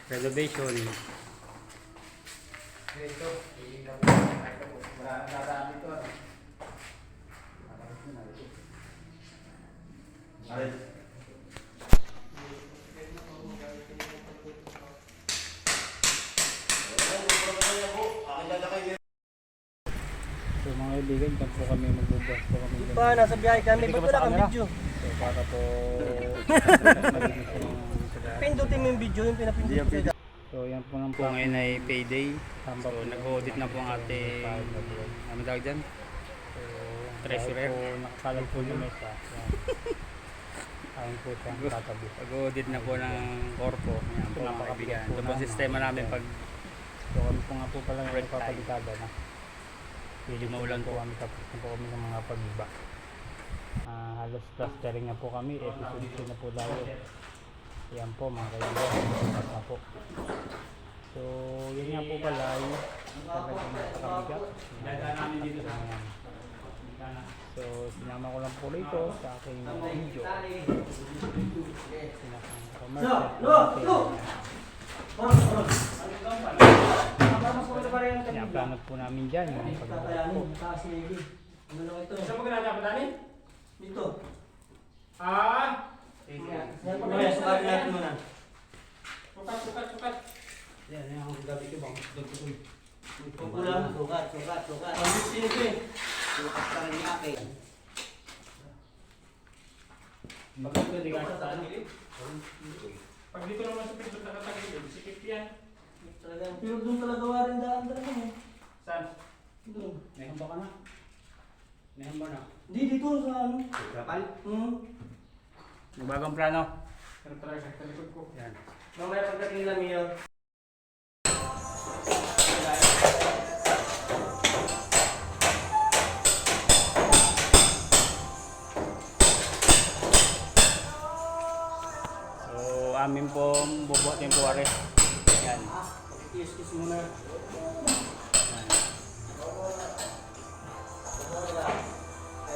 renovation. Ito, marami ito. So mga kaibigan, dyan po kami magbubukas po kami. Pa, nasa biyahe kami. Ba't wala kang video? So para po Pindutin mo yung video, yung pinapindut ko. so yan po lang po ngayon ay payday. So nag-audit na po ang ating ano tawag dyan? Treasurer. Nakasalag po yung mesa. Ayun po siya, tatabi. Nag-audit na po ng Corpo. Yan po mga kaibigan. Ito po ang sistema namin pag so kami po nga po pala ngayon papalikada na. Hindi maulan po kami, tapos na po kami ng mga pag-iba. Halos plastering na po kami, episode 2 na po tayo. Yan po mga kaibigan, na po. So yun nga po pala ay talagang kabigat. Dadaan namin dito sa akin. So sinama ko lang po rito sa aking video. Sinakang commercial. Pinaplanot po namin dyan yung pag-iba po. Ano lang ito? Saan mo ginagawa natin? Dito. Yan, Sukatin natin muna. Sukat. Yan ang gabi ko bang dagdag. Kulang. Sukat. Ang gusto nito eh. sukat ka rin yung akin. Maganda di ka sa ano. Pag dito naman sa pinto nakatagilid, sikip yan. Talagang, pero doon talaga warin daan talaga mo. Saan? Doon. May hamba ka na? May hamba na? Hindi, dito sa ano. Kapal? Yung bagong plano? Pero talaga sa likod ko. Yan. Mamaya pagdating lang yun. So amin po bubuhatin po are. Yan. Kiss muna.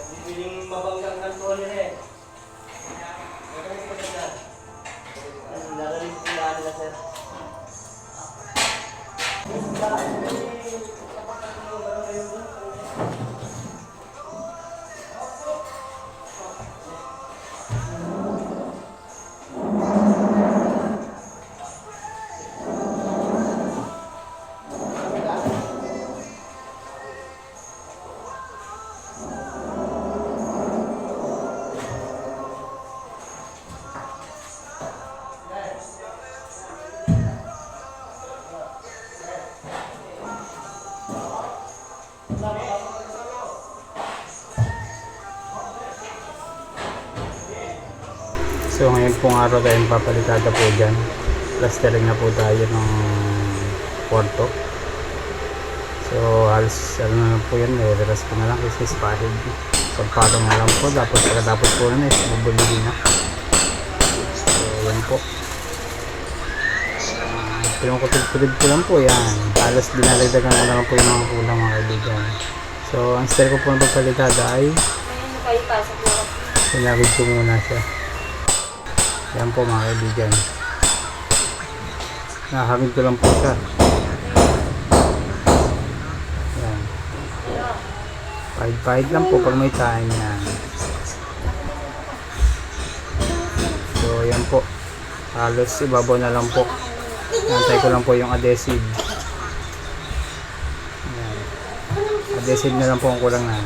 Bibiling mabanggang kanto nila eh. Magkano po siya dyan? Nalalim po yung nila sir. So ngayon pong araw tayo papalikada po dyan. Plastering na po tayo ng kwarto. So halos ano na lang po yan, i-reras ko na lang kasi spahid. Pagpatong na lang po, tapos pagkatapos po na is bubulili na. So yan po. Pinakutid-kutid ko lang po yan. Halos dinalagdagan ko na lang po yung mga kulang mga kaibigan. So ang style ko po ng pagpalikada ay sinagod ko muna siya. Yan po mga kaibigan. Nakahagid ko lang po siya. Yan. Pahid-pahid lang po pag may time yan. So yan po. Halos ibabaw na lang po. Nantay ko lang po yung adhesive. Yan. Adhesive na lang po ang kulang na.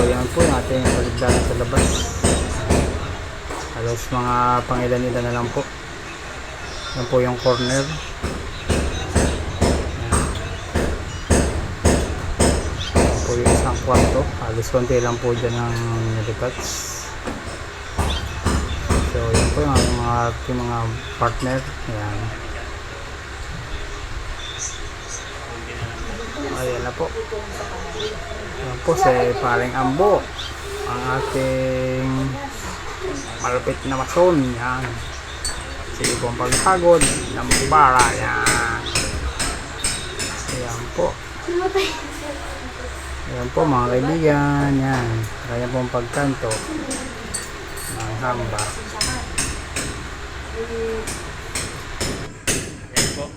Yan po yung ating paligdaran sa labas. Halos mga pangilan-ilan na lang po. Yan po yung corner. Yan po yung isang kwarto. Halos konti lang po dyan ang nilipats. So yan po yung mga partner. Yan. Ayan na po. Yan po si paring Ambo, ang ating malupit na mason. Yan. Si Ibong Pagpagod ng bara. Yan. Yan po. Yan po mga kaibigan. Yan. Kaya pong pagkanto ng hamba. Yan po.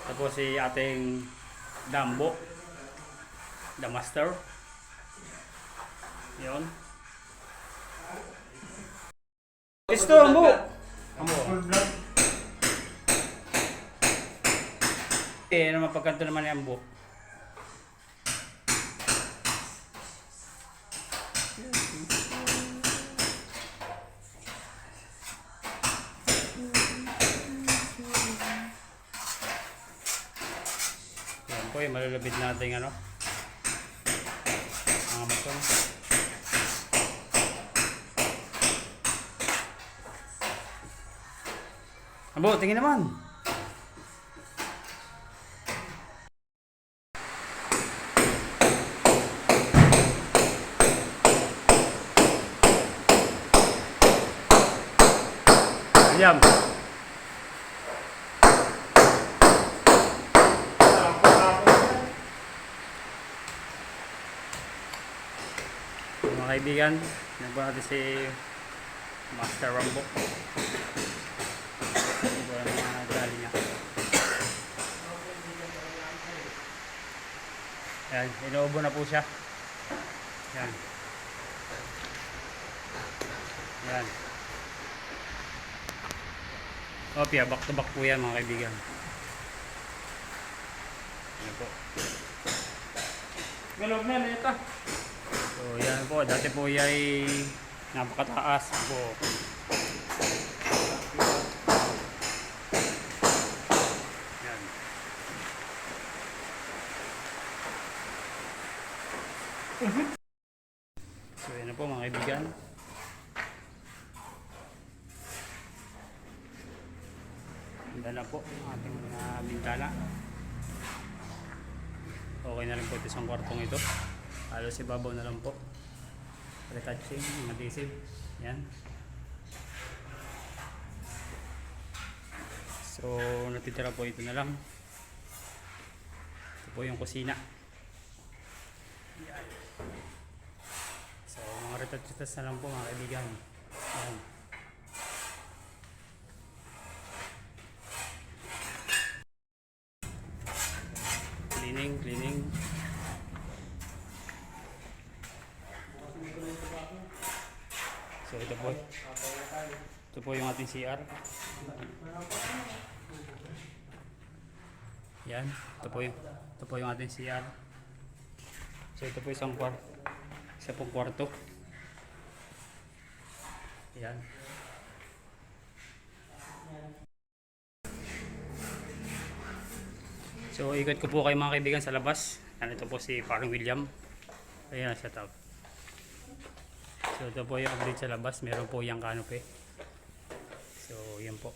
Tapos si ating Dambo, the master. Yun. Ito, Ambo! Ambo. Eh, ano mapagkanto naman ni Ambo? Yan po yung malulubid natin ano. Mga mason. Ambo, tingin naman. William. Mga kaibigan, nagpo natin si Master Rambo. Ito ang mga gali niya. Yan, inuubo na po siya. Yan. Yan. Opya, back to back po yan mga kaibigan. Yan po. Galog na, neta. So yan po, dati po ay napakataas po. Yan. So yan na po mga kaibigan. Ganda na po ang ating mga bintana. Okay na rin po ito isang kwartong ito. Halos ibabaw na lang po. Retouching, adhesive. Yan. So natitira po ito na lang. Ito po yung kusina. Yan. So mga retouches na lang po mga kaibigan. Yan. Cleaning. So ito po yung ating CR. Yan, ito po yung ating CR. So ito po isang pong kwarto. Yan. So ikot ko po kayo mga kaibigan sa labas. Yan, ito po si Parang William. Ayan, shout out. So ito po yung update sa labas. Meron po yung canopy. So yan po.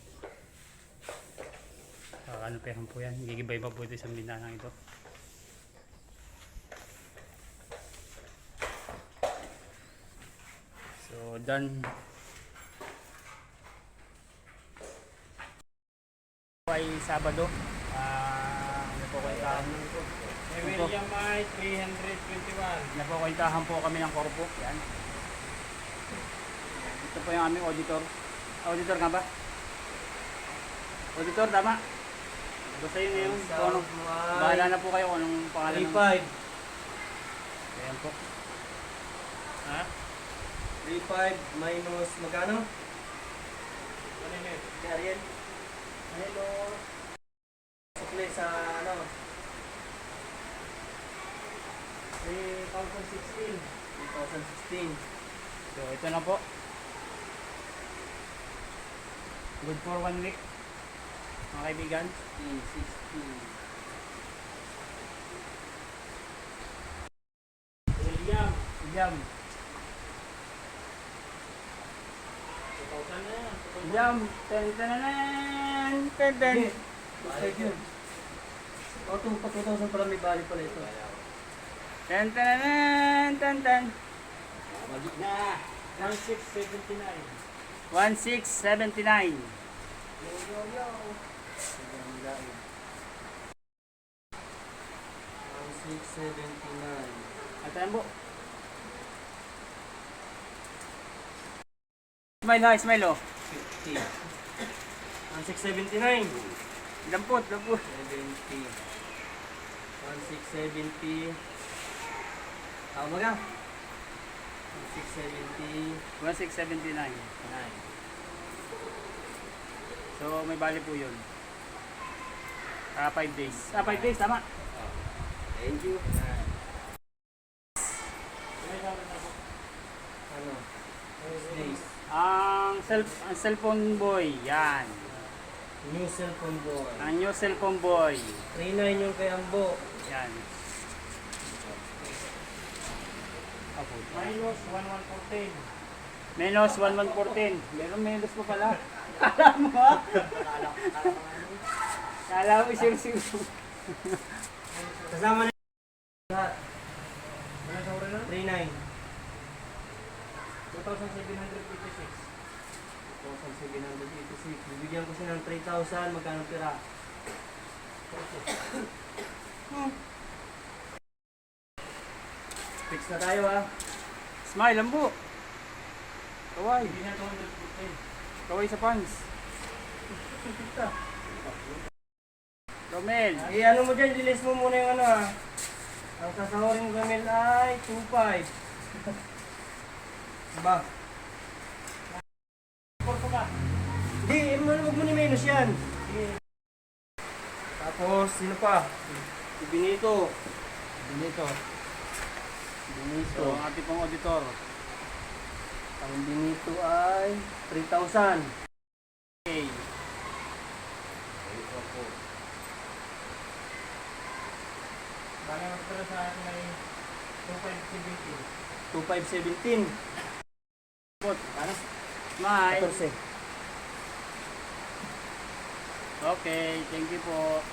Canopyhan po yan. Gigibay pa po ito sa bintanang ito. So done. Ay Sabado. William ay 321. Napakwendahan po kami ng korpo. Yan. Ito po yung aming auditor. Auditor nga ba? Auditor, tama? Basta yun yun. Bahala na po kayo kung anong pangalan ng... 3.5. Ayan po. Ha? 3.5 minus magkano? Ano yun? Ariel? Hello. Sukli sa ano? 2016. 2016. So ito na po. Good for 1 week. Mga kaibigan. 16. William. William. 2,000 na yan. William. Ten-ten-ten. Ten-ten. Balik yun. O, 2,000 pala may bali pala ito. Ten-ten-ten. Ten-ten. Balik na. 1679. 1679. Yo, yo, yo. 1679. At yan po. Smile ha, smile oh. 50. 1679. Lampot, lampot. 70. 1670. Tama ka? 1670. 1679. 9. So may bali po yun. 5 days. 5 days, tama. Thank you. Ano? 6 days. Ang cellphone boy, yan. New cellphone boy. Ang new cellphone boy. 39 yung kay Ambo. Yan. Minus 1114. Menos 1114. Meron menos pa pala. Kala mo ha? Kala mo sure. Kasama na lahat. Ano sa oras na? 39. 2,786. 2,786. Bibigyan ko siya ng 3,000. Magkano tira? Fix na tayo ha. Smile, lambo. Kaway. Hindi na 214. Kaway sa pants. Romel. Ano mo dyan, release mo muna yung ano ha. Ang sasahorin mo gamil ay 2,500. Diba? Korpo ka. Hindi, huwag mo ni minus yan. Tapos, sino pa? Si Benito. Benito. So, ang ating pong auditor. Ang Benito ay 3,000. Okay. Bala mas pala sa akin ay 2,517. 2,570. Ano? Smile. 14. Okay, thank you po.